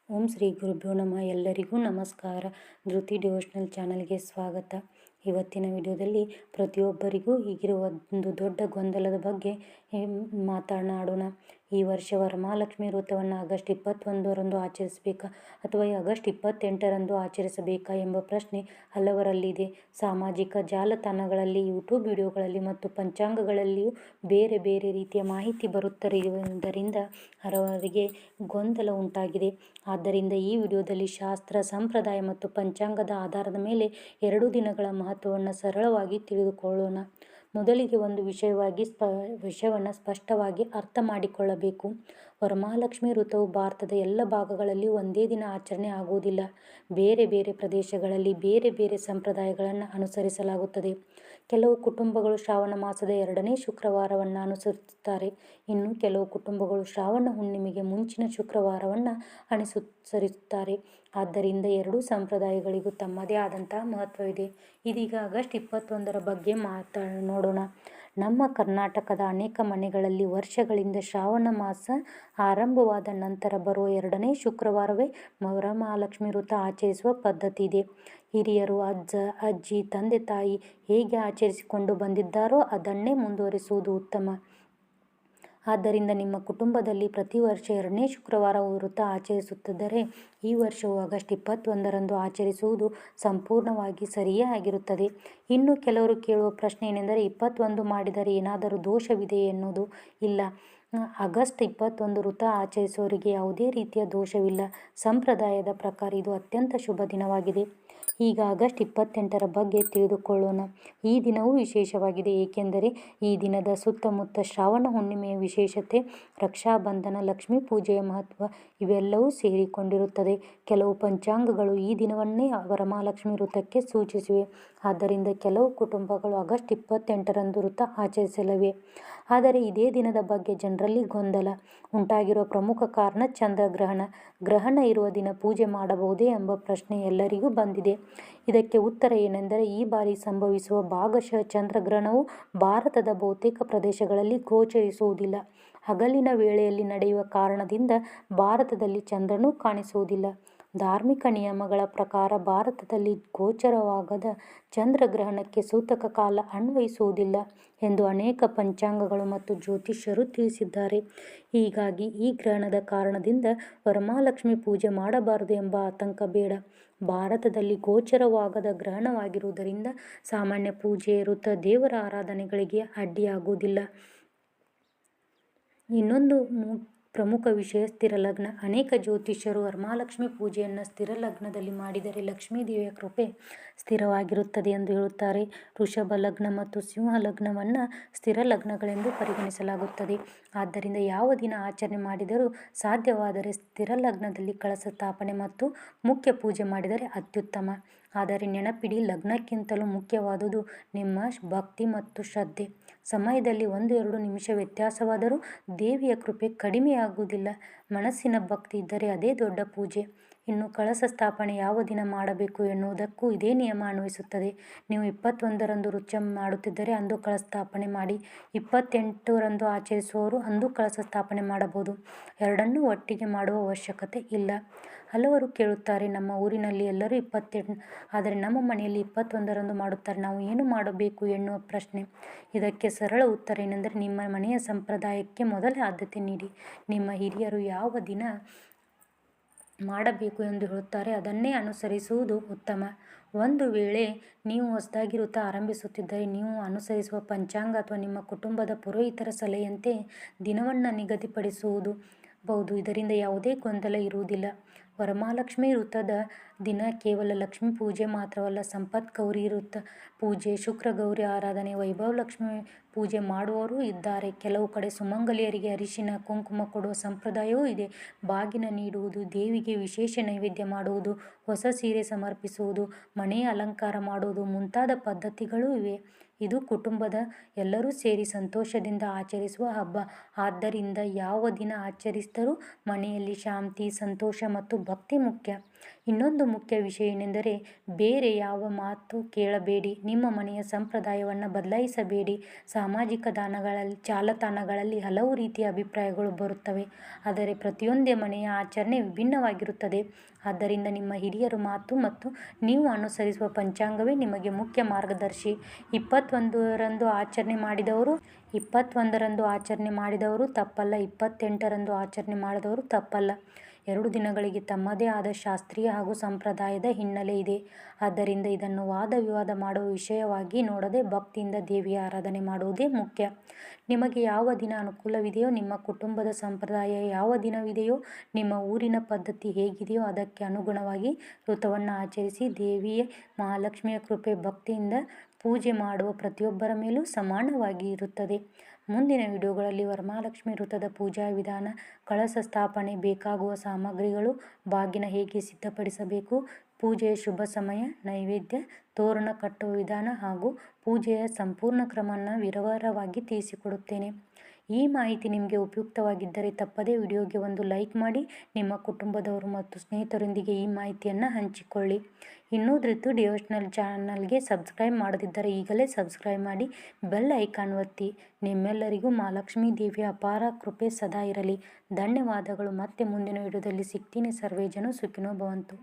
ಓಂ ಶ್ರೀ ಗುರುಭ್ಯೋ ನಮಃ. ಎಲ್ಲರಿಗೂ ನಮಸ್ಕಾರ. ಧೃತಿ ಡಿವೋಷನಲ್ ಚಾನಲ್ಗೆ ಸ್ವಾಗತ. ಇವತ್ತಿನ ವಿಡಿಯೋದಲ್ಲಿ ಪ್ರತಿಯೊಬ್ಬರಿಗೂ ಈಗಿರುವ ಒಂದು ದೊಡ್ಡ ಗೊಂದಲದ ಬಗ್ಗೆ ಮಾತನಾಡೋಣ. ಈ ವರ್ಷ ವರಮಹಾಲಕ್ಷ್ಮಿ ವ್ರತವನ್ನು ಆಗಸ್ಟ್ 21ರಂದು ಆಚರಿಸಬೇಕಾ ಅಥವಾ ಆಗಸ್ಟ್ 28ರಂದು ಆಚರಿಸಬೇಕಾ ಎಂಬ ಪ್ರಶ್ನೆ ಹಲವರಲ್ಲಿದೆ. ಸಾಮಾಜಿಕ ಜಾಲತಾಣಗಳಲ್ಲಿ, ಯೂಟ್ಯೂಬ್ ವಿಡಿಯೋಗಳಲ್ಲಿ ಮತ್ತು ಪಂಚಾಂಗಗಳಲ್ಲಿಯೂ ಬೇರೆ ಬೇರೆ ರೀತಿಯ ಮಾಹಿತಿ ಬರುತ್ತಿರುವುದರಿಂದ ಹಲವರಿಗೆ ಗೊಂದಲ ಉಂಟಾಗಿದೆ. ಆದ್ದರಿಂದ ಈ ವಿಡಿಯೋದಲ್ಲಿ ಶಾಸ್ತ್ರ, ಸಂಪ್ರದಾಯ ಮತ್ತು ಪಂಚಾಂಗದ ಆಧಾರದ ಮೇಲೆ 2 ದಿನಗಳ ಮಹತ್ವವನ್ನು ಸರಳವಾಗಿ ತಿಳಿದುಕೊಳ್ಳೋಣ. ಮೊದಲಿಗೆ ಒಂದು ವಿಷಯವನ್ನು ಸ್ಪಷ್ಟವಾಗಿ ಅರ್ಥ ಮಾಡಿಕೊಳ್ಳಬೇಕು. ವರಮಹಾಲಕ್ಷ್ಮಿ ವ್ರತವು ಭಾರತದ ಎಲ್ಲ ಭಾಗಗಳಲ್ಲಿ ಒಂದೇ ದಿನ ಆಚರಣೆ ಆಗುವುದಿಲ್ಲ. ಬೇರೆ ಬೇರೆ ಪ್ರದೇಶಗಳಲ್ಲಿ ಬೇರೆ ಬೇರೆ ಸಂಪ್ರದಾಯಗಳನ್ನು ಅನುಸರಿಸಲಾಗುತ್ತದೆ. ಕೆಲವು ಕುಟುಂಬಗಳು ಶ್ರಾವಣ ಮಾಸದ 2ನೇ ಶುಕ್ರವಾರವನ್ನು ಅನುಸರಿಸುತ್ತಾರೆ. ಇನ್ನು ಕೆಲವು ಕುಟುಂಬಗಳು ಶ್ರಾವಣ ಹುಣ್ಣಿಮೆಗೆ ಮುಂಚಿನ ಶುಕ್ರವಾರವನ್ನು ಅನುಸರಿಸುತ್ತಾರೆ. ಆದ್ದರಿಂದ ಎರಡೂ ಸಂಪ್ರದಾಯಗಳಿಗೂ ತಮ್ಮದೇ ಆದಂತಹ ಮಹತ್ವವಿದೆ. ಇದೀಗ ಆಗಸ್ಟ್ 21ರ ಬಗ್ಗೆ ನೋಡೋಣ. ನಮ್ಮ ಕರ್ನಾಟಕದ ಅನೇಕ ಮನೆಗಳಲ್ಲಿ ವರ್ಷಗಳಿಂದ ಶ್ರಾವಣ ಮಾಸ ಆರಂಭವಾದ ನಂತರ ಬರುವ 2ನೇ ಶುಕ್ರವಾರವೇ ವರಮಹಾಲಕ್ಷ್ಮಿ ವ್ರತ ಆಚರಿಸುವ ಪದ್ಧತಿ ಇದೆ. ಹಿರಿಯರು, ಅಜ್ಜ, ಅಜ್ಜಿ, ತಂದೆ ತಾಯಿ ಹೇಗೆ ಆಚರಿಸಿಕೊಂಡು ಬಂದಿದ್ದಾರೋ ಅದನ್ನೇ ಮುಂದುವರಿಸುವುದು ಉತ್ತಮ. ಆದ್ದರಿಂದ ನಿಮ್ಮ ಕುಟುಂಬದಲ್ಲಿ ಪ್ರತಿ ವರ್ಷ 2ನೇ ಶುಕ್ರವಾರ ವ್ರತ ಆಚರಿಸುತ್ತಿದ್ದರೆ ಈ ವರ್ಷವೂ ಆಗಸ್ಟ್ 21ರಂದು ಆಚರಿಸುವುದು ಸಂಪೂರ್ಣವಾಗಿ ಸರಿಯೇ ಆಗಿರುತ್ತದೆ. ಇನ್ನು ಕೆಲವರು ಕೇಳುವ ಪ್ರಶ್ನೆ ಏನೆಂದರೆ 21 ಮಾಡಿದರೆ ಏನಾದರೂ ದೋಷವಿದೆ ಎನ್ನುವುದು. ಇಲ್ಲ, ಆಗಸ್ಟ್ 21 ವ್ರತ ಆಚರಿಸುವವರಿಗೆ ಯಾವುದೇ ರೀತಿಯ ದೋಷವಿಲ್ಲ. ಸಂಪ್ರದಾಯದ ಪ್ರಕಾರ ಇದು ಅತ್ಯಂತ ಶುಭ ದಿನವಾಗಿದೆ. ಈಗ ಆಗಸ್ಟ್ 28ರ ಬಗ್ಗೆ ತಿಳಿದುಕೊಳ್ಳೋಣ. ಈ ದಿನವೂ ವಿಶೇಷವಾಗಿದೆ, ಏಕೆಂದರೆ ಈ ದಿನದ ಸುತ್ತಮುತ್ತ ಶ್ರಾವಣ ಹುಣ್ಣಿಮೆಯ ವಿಶೇಷತೆ, ರಕ್ಷಾಬಂಧನ, ಲಕ್ಷ್ಮೀ ಪೂಜೆಯ ಮಹತ್ವ ಇವೆಲ್ಲವೂ ಸೇರಿಕೊಂಡಿರುತ್ತದೆ. ಕೆಲವು ಪಂಚಾಂಗಗಳು ಈ ದಿನವನ್ನೇ ವರಮಹಾಲಕ್ಷ್ಮಿ ವ್ರತಕ್ಕೆ ಸೂಚಿಸಿವೆ. ಆದ್ದರಿಂದ ಕೆಲವು ಕುಟುಂಬಗಳು ಆಗಸ್ಟ್ 28ರಂದು ವ್ರತ ಆಚರಿಸಲಿವೆ. ಆದರೆ ಇದೇ ದಿನದ ಬಗ್ಗೆ ಜನರಲ್ಲಿ ಗೊಂದಲ ಉಂಟಾಗಿರುವ ಪ್ರಮುಖ ಕಾರಣ ಚಂದ್ರಗ್ರಹಣ. ಗ್ರಹಣ ಇರುವ ದಿನ ಪೂಜೆ ಮಾಡಬಹುದೇ ಎಂಬ ಪ್ರಶ್ನೆ ಎಲ್ಲರಿಗೂ ಬಂದಿದೆ. ಇದಕ್ಕೆ ಉತ್ತರ ಏನೆಂದರೆ, ಈ ಬಾರಿ ಸಂಭವಿಸುವ ಭಾಗಶಃ ಚಂದ್ರಗ್ರಹಣವು ಭಾರತದ ಬಹುತೇಕ ಪ್ರದೇಶಗಳಲ್ಲಿ ಗೋಚರಿಸುವುದಿಲ್ಲ. ಹಗಲಿನ ವೇಳೆಯಲ್ಲಿ ನಡೆಯುವ ಕಾರಣದಿಂದ ಭಾರತದಲ್ಲಿ ಚಂದ್ರನೂ ಕಾಣಿಸುವುದಿಲ್ಲ. ಧಾರ್ಮಿಕ ನಿಯಮಗಳ ಪ್ರಕಾರ ಭಾರತದಲ್ಲಿ ಗೋಚರವಾಗದ ಚಂದ್ರಗ್ರಹಣಕ್ಕೆ ಸೂತಕ ಕಾಲ ಅನ್ವಯಿಸುವುದಿಲ್ಲ ಎಂದು ಅನೇಕ ಪಂಚಾಂಗಗಳು ಮತ್ತು ಜ್ಯೋತಿಷ್ಯರು ತಿಳಿಸಿದ್ದಾರೆ. ಹೀಗಾಗಿ ಈ ಗ್ರಹಣದ ಕಾರಣದಿಂದ ವರಮಹಾಲಕ್ಷ್ಮಿ ಪೂಜೆ ಮಾಡಬಾರದು ಎಂಬ ಆತಂಕ ಬೇಡ. ಭಾರತದಲ್ಲಿ ಗೋಚರವಾಗದ ಗ್ರಹಣವಾಗಿರುವುದರಿಂದ ಸಾಮಾನ್ಯ ಪೂಜೆ, ವ್ರತ, ದೇವರ ಆರಾಧನೆಗಳಿಗೆ ಅಡ್ಡಿಯಾಗುವುದಿಲ್ಲ. ಇನ್ನೊಂದು ಪ್ರಮುಖ ವಿಷಯ ಸ್ಥಿರ ಲಗ್ನ. ಅನೇಕ ಜ್ಯೋತಿಷ್ಯರು ವರಮಹಾಲಕ್ಷ್ಮಿ ಪೂಜೆಯನ್ನು ಸ್ಥಿರ ಲಗ್ನದಲ್ಲಿ ಮಾಡಿದರೆ ಲಕ್ಷ್ಮೀ ದೇವಿಯ ಕೃಪೆ ಸ್ಥಿರವಾಗಿರುತ್ತದೆ ಎಂದು ಹೇಳುತ್ತಾರೆ. ವೃಷಭ ಲಗ್ನ ಮತ್ತು ಸಿಂಹ ಲಗ್ನವನ್ನು ಸ್ಥಿರ ಲಗ್ನಗಳೆಂದು ಪರಿಗಣಿಸಲಾಗುತ್ತದೆ. ಆದ್ದರಿಂದ ಯಾವ ದಿನ ಆಚರಣೆ ಮಾಡಿದರೂ ಸಾಧ್ಯವಾದರೆ ಸ್ಥಿರ ಲಗ್ನದಲ್ಲಿ ಕಳಶ ಸ್ಥಾಪನೆ ಮತ್ತು ಮುಖ್ಯ ಪೂಜೆ ಮಾಡಿದರೆ ಅತ್ಯುತ್ತಮ. ಆದರೆ ನೆನಪಿಡಿ, ಲಗ್ನಕ್ಕಿಂತಲೂ ಮುಖ್ಯವಾದುದು ನಿಮ್ಮ ಭಕ್ತಿ ಮತ್ತು ಶ್ರದ್ಧೆ. ಸಮಯದಲ್ಲಿ 1-2 ನಿಮಿಷ ವ್ಯತ್ಯಾಸವಾದರೂ ದೇವಿಯ ಕೃಪೆ ಕಡಿಮೆಯಾಗುವುದಿಲ್ಲ. ಮನಸ್ಸಿನ ಭಕ್ತಿ ಇದ್ದರೆ ಅದೇ ದೊಡ್ಡ ಪೂಜೆ. ಇನ್ನು ಕಳಶ ಸ್ಥಾಪನೆ ಯಾವ ದಿನ ಮಾಡಬೇಕು ಎನ್ನುವುದಕ್ಕೂ ಇದೇ ನಿಯಮ ಅನ್ವಯಿಸುತ್ತದೆ. ನೀವು 21ರಂದು ವ್ರತ ಮಾಡುತ್ತಿದ್ದರೆ ಅಂದು ಕಳಶ ಸ್ಥಾಪನೆ ಮಾಡಿ. 28ರಂದು ಆಚರಿಸುವವರು ಅಂದು ಕಳಶ ಸ್ಥಾಪನೆ ಮಾಡಬಹುದು. ಎರಡನ್ನೂ ಒಟ್ಟಿಗೆ ಮಾಡುವ ಅವಶ್ಯಕತೆ ಇಲ್ಲ. ಹಲವರು ಕೇಳುತ್ತಾರೆ, ನಮ್ಮ ಊರಿನಲ್ಲಿ ಎಲ್ಲರೂ 28 ಆದರೆ ನಮ್ಮ ಮನೆಯಲ್ಲಿ 21ರಂದು ಮಾಡುತ್ತಾರೆ, ನಾವು ಏನು ಮಾಡಬೇಕು ಎನ್ನುವ ಪ್ರಶ್ನೆ. ಇದಕ್ಕೆ ಸರಳ ಉತ್ತರ ಏನೆಂದರೆ, ನಿಮ್ಮ ಮನೆಯ ಸಂಪ್ರದಾಯಕ್ಕೆ ಮೊದಲ ಆದ್ಯತೆ ನೀಡಿ. ನಿಮ್ಮ ಹಿರಿಯರು ಯಾವ ದಿನ ಮಾಡಬೇಕು ಎಂದು ಹೇಳುತ್ತಾರೆ ಅದನ್ನೇ ಅನುಸರಿಸುವುದು ಉತ್ತಮ. ಒಂದು ವೇಳೆ ನೀವು ಹೊಸದಾಗಿ ವ್ರತ ಆರಂಭಿಸುತ್ತಿದ್ದರೆ ನೀವು ಅನುಸರಿಸುವ ಪಂಚಾಂಗ ಅಥವಾ ನಿಮ್ಮ ಕುಟುಂಬದ ಪುರೋಹಿತರ ಸಲಹೆಯಂತೆ ದಿನವನ್ನು ನಿಗದಿಪಡಿಸಬಹುದು. ಇದರಿಂದ ಯಾವುದೇ ಗೊಂದಲ ಇರುವುದಿಲ್ಲ. ವರಮಹಾಲಕ್ಷ್ಮಿ ವ್ರತದ ದಿನ ಕೇವಲ ಲಕ್ಷ್ಮೀ ಪೂಜೆ ಮಾತ್ರವಲ್ಲ, ಸಂಪತ್ ಗೌರಿ ವ್ರತ ಪೂಜೆ, ಶುಕ್ರ ಗೌರಿ ಆರಾಧನೆ, ವೈಭವ ಲಕ್ಷ್ಮಿ ಪೂಜೆ ಮಾಡುವವರೂ ಇದ್ದಾರೆ. ಕೆಲವು ಕಡೆ ಸುಮಂಗಲಿಯರಿಗೆ ಅರಿಶಿನ ಕುಂಕುಮ ಕೊಡುವ ಸಂಪ್ರದಾಯವೂ ಇದೆ. ಬಾಗಿನ ನೀಡುವುದು, ದೇವಿಗೆ ವಿಶೇಷ ನೈವೇದ್ಯ ಮಾಡುವುದು, ಹೊಸ ಸೀರೆ ಸಮರ್ಪಿಸುವುದು, ಮನೆಯ ಅಲಂಕಾರ ಮಾಡುವುದು ಮುಂತಾದ ಪದ್ಧತಿಗಳೂ ಇವೆ. ಇದು ಕುಟುಂಬದ ಎಲ್ಲರೂ ಸೇರಿ ಸಂತೋಷದಿಂದ ಆಚರಿಸುವ ಹಬ್ಬ. ಆದ್ದರಿಂದ ಯಾವ ದಿನ ಆಚರಿಸಿದರೂ ಮನೆಯಲ್ಲಿ ಶಾಂತಿ, ಸಂತೋಷ ಮತ್ತು ಭಕ್ತಿ ಮುಖ್ಯ. ಇನ್ನೊಂದು ಮುಖ್ಯ ವಿಷಯ ಏನೆಂದರೆ ಬೇರೆ ಯಾವ ಮಾತು ಕೇಳಬೇಡಿ. ನಿಮ್ಮ ಮನೆಯ ಸಂಪ್ರದಾಯವನ್ನು ಬದಲಾಯಿಸಬೇಡಿ. ಸಾಮಾಜಿಕ ಜಾಲತಾಣಗಳಲ್ಲಿ ಹಲವು ರೀತಿಯ ಅಭಿಪ್ರಾಯಗಳು ಬರುತ್ತವೆ, ಆದರೆ ಪ್ರತಿಯೊಂದೇ ಮನೆಯ ಆಚರಣೆ ವಿಭಿನ್ನವಾಗಿರುತ್ತದೆ. ಆದ್ದರಿಂದ ನಿಮ್ಮ ಹಿರಿಯರ ಮಾತು ಮತ್ತು ನೀವು ಅನುಸರಿಸುವ ಪಂಚಾಂಗವೇ ನಿಮಗೆ ಮುಖ್ಯ ಮಾರ್ಗದರ್ಶಿ. 21ರಂದು ಆಚರಣೆ ಮಾಡಿದವರು ತಪ್ಪಲ್ಲ, 28ರಂದು ಆಚರಣೆ ಮಾಡಿದವರು ತಪ್ಪಲ್ಲ. 2 ದಿನಗಳಿಗೆ ತಮ್ಮದೇ ಆದ ಶಾಸ್ತ್ರೀಯ ಹಾಗೂ ಸಂಪ್ರದಾಯದ ಹಿನ್ನೆಲೆ ಇದೆ. ಆದ್ದರಿಂದ ಇದನ್ನು ವಾದ ವಿವಾದ ಮಾಡುವ ವಿಷಯವಾಗಿ ನೋಡದೆ ಭಕ್ತಿಯಿಂದ ದೇವಿಯ ಆರಾಧನೆ ಮಾಡುವುದೇ ಮುಖ್ಯ. ನಿಮಗೆ ಯಾವ ದಿನ ಅನುಕೂಲವಿದೆಯೋ, ನಿಮ್ಮ ಕುಟುಂಬದ ಸಂಪ್ರದಾಯ ಯಾವ ದಿನವಿದೆಯೋ, ನಿಮ್ಮ ಊರಿನ ಪದ್ಧತಿ ಹೇಗಿದೆಯೋ ಅದಕ್ಕೆ ಅನುಗುಣವಾಗಿ ವ್ರತವನ್ನು ಆಚರಿಸಿ. ದೇವಿಯ ಮಹಾಲಕ್ಷ್ಮಿಯ ಕೃಪೆ ಭಕ್ತಿಯಿಂದ ಪೂಜೆ ಮಾಡುವ ಪ್ರತಿಯೊಬ್ಬರ ಮೇಲೂ ಸಮಾನವಾಗಿ ಇರುತ್ತದೆ. ಮುಂದಿನ ವಿಡಿಯೋಗಳಲ್ಲಿ ವರಮಹಾಲಕ್ಷ್ಮಿ ವ್ರತದ ಪೂಜಾ ವಿಧಾನ, ಕಳಶ ಸ್ಥಾಪನೆ, ಬೇಕಾಗುವ ಸಾಮಗ್ರಿಗಳು, ಬಾಗಿನ ಹೇಗೆ ಸಿದ್ಧಪಡಿಸಬೇಕು, ಪೂಜೆಯ ಶುಭ ಸಮಯ, ನೈವೇದ್ಯ, ತೋರಣ ಕಟ್ಟುವ ವಿಧಾನ ಹಾಗೂ ಪೂಜೆಯ ಸಂಪೂರ್ಣ ಕ್ರಮವನ್ನು ವಿವರವಾಗಿ ತಿಳಿಸಿಕೊಡುತ್ತೇನೆ. ಈ ಮಾಹಿತಿ ನಿಮಗೆ ಉಪಯುಕ್ತವಾಗಿದ್ದರೆ ತಪ್ಪದೇ ವಿಡಿಯೋಗೆ ಒಂದು ಲೈಕ್ ಮಾಡಿ, ನಿಮ್ಮ ಕುಟುಂಬದವರು ಮತ್ತು ಸ್ನೇಹಿತರೊಂದಿಗೆ ಈ ಮಾಹಿತಿಯನ್ನು ಹಂಚಿಕೊಳ್ಳಿ. ಇನ್ನೂ ಧೃತಿ ಡಿವೋಷನಲ್ ಚಾನಲ್ಗೆ ಸಬ್ಸ್ಕ್ರೈಬ್ ಮಾಡದಿದ್ದರೆ ಈಗಲೇ ಸಬ್ಸ್ಕ್ರೈಬ್ ಮಾಡಿ, ಬೆಲ್ ಐಕಾನ್ ಒತ್ತಿ. ನಿಮ್ಮೆಲ್ಲರಿಗೂ ಮಹಾಲಕ್ಷ್ಮೀ ದೇವಿಯ ಅಪಾರ ಕೃಪೆ ಸದಾ ಇರಲಿ. ಧನ್ಯವಾದಗಳು. ಮತ್ತೆ ಮುಂದಿನ ವಿಡಿಯೋದಲ್ಲಿ ಸಿಗ್ತೀನಿ. ಸರ್ವೇ ಜನ ಸುಖಿನೋ ಭವಂತು.